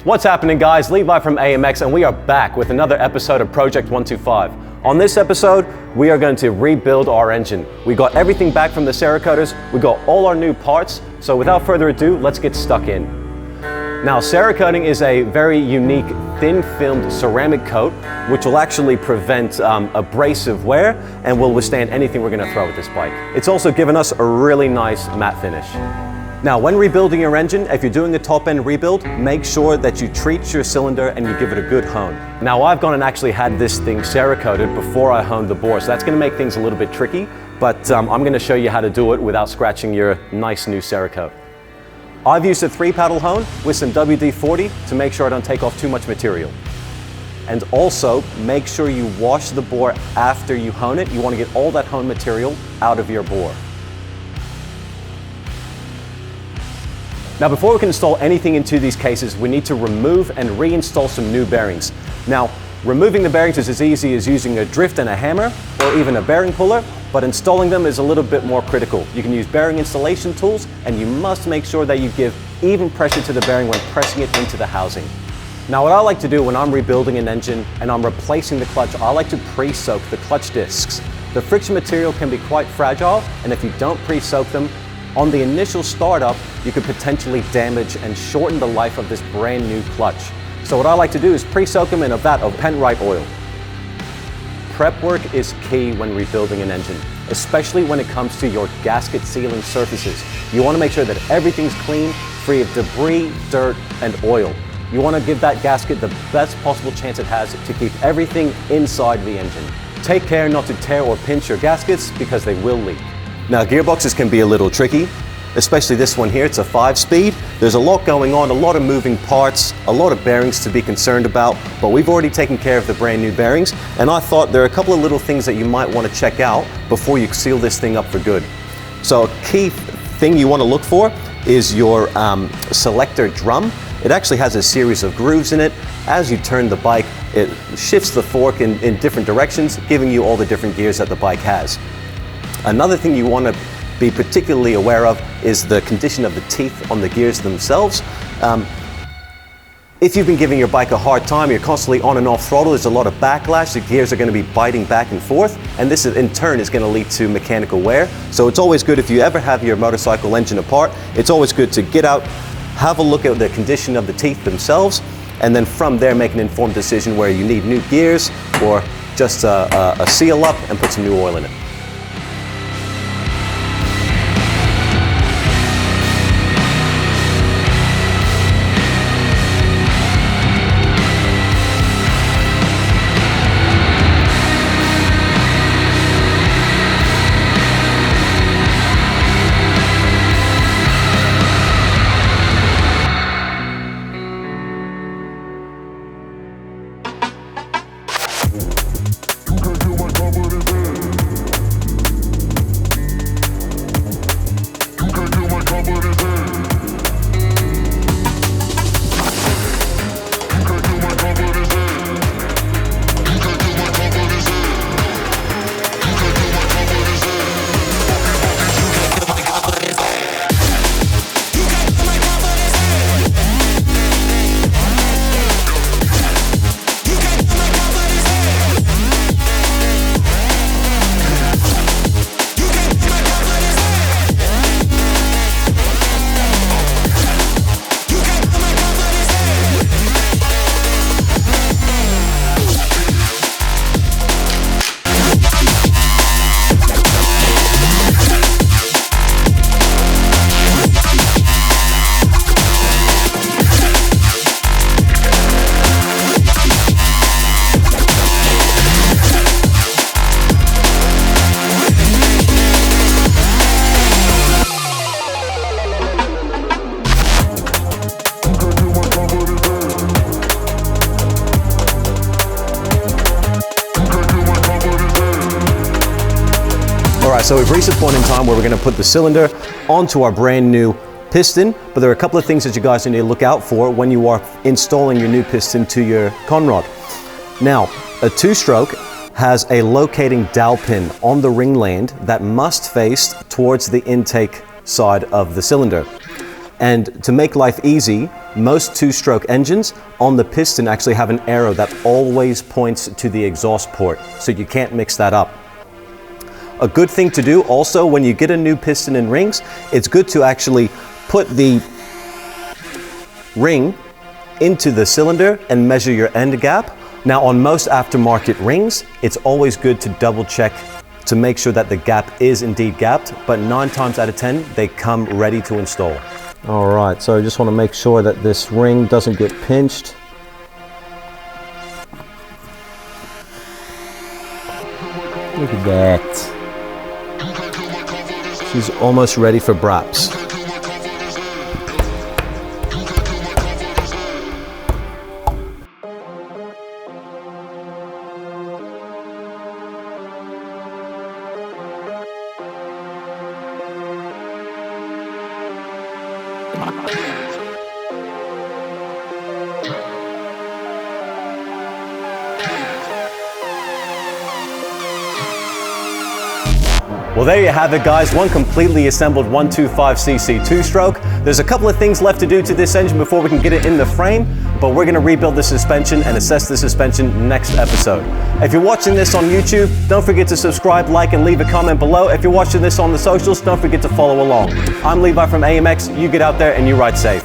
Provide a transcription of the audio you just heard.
What's happening, guys? Levi from AMX, and we are back with another episode of Project 125. On this episode, we are going to rebuild our engine. We got everything back from the ceracoaters, we got all our new parts, so without further ado, let's get stuck in. Now, ceracoating is a very unique thin-filmed ceramic coat, which will actually prevent abrasive wear and will withstand anything we're going to throw at this bike. It's also given us a really nice matte finish. Now, when rebuilding your engine, if you're doing a top-end rebuild, make sure that you treat your cylinder and you give it a good hone. Now, I've gone and actually had this thing ceracoated before I honed the bore, so that's going to make things a little bit tricky, but I'm going to show you how to do it without scratching your nice new ceracoat. I've used a 3-paddle hone with some WD-40 to make sure I don't take off too much material. And also, make sure you wash the bore after you hone it. You want to get all that hone material out of your bore. Now, before we can install anything into these cases, we need to remove and reinstall some new bearings. Now, removing the bearings is as easy as using a drift and a hammer, or even a bearing puller, but installing them is a little bit more critical. You can use bearing installation tools, and you must make sure that you give even pressure to the bearing when pressing it into the housing. Now, what I like to do when I'm rebuilding an engine and I'm replacing the clutch, I like to pre-soak the clutch discs. The friction material can be quite fragile, and if you don't pre-soak them, on the initial startup, you could potentially damage and shorten the life of this brand new clutch. So what I like to do is pre-soak them in a vat of Penrite oil. Prep work is key when rebuilding an engine, especially when it comes to your gasket sealing surfaces. You want to make sure that everything's clean, free of debris, dirt, and oil. You want to give that gasket the best possible chance it has to keep everything inside the engine. Take care not to tear or pinch your gaskets because they will leak. Now, gearboxes can be a little tricky, especially this one here. It's a 5-speed. There's a lot going on, a lot of moving parts, a lot of bearings to be concerned about, but we've already taken care of the brand new bearings, and I thought there are a couple of little things that you might want to check out before you seal this thing up for good. So a key thing you want to look for is your selector drum. It actually has a series of grooves in it. As you turn the bike, it shifts the fork in different directions, giving you all the different gears that the bike has. Another thing you want to be particularly aware of is the condition of the teeth on the gears themselves. If you've been giving your bike a hard time, you're constantly on and off throttle, there's a lot of backlash, the gears are going to be biting back and forth, and this in turn is going to lead to mechanical wear. So it's always good, if you ever have your motorcycle engine apart, it's always good to get out, have a look at the condition of the teeth themselves, and then from there make an informed decision where you need new gears or just a seal up and put some new oil in it. Alright, so we've reached a point in time where we're going to put the cylinder onto our brand new piston, but there are a couple of things that you guys need to look out for when you are installing your new piston to your conrod. Now, a 2-stroke has a locating dowel pin on the ring land that must face towards the intake side of the cylinder. And to make life easy, most two-stroke engines on the piston actually have an arrow that always points to the exhaust port, so you can't mix that up. A good thing to do also when you get a new piston and rings, it's good to actually put the ring into the cylinder and measure your end gap. Now on most aftermarket rings, it's always good to double check to make sure that the gap is indeed gapped, but 9 times out of 10, they come ready to install. All right, so I just want to make sure that this ring doesn't get pinched. Look at that. She's almost ready for braps. Well, there you have it, guys. One completely assembled 125cc two-stroke. There's a couple of things left to do to this engine before we can get it in the frame, but we're going to rebuild the suspension and assess the suspension next episode. If you're watching this on YouTube, don't forget to subscribe, like, and leave a comment below. If you're watching this on the socials, don't forget to follow along. I'm Levi from AMX. You get out there and you ride safe.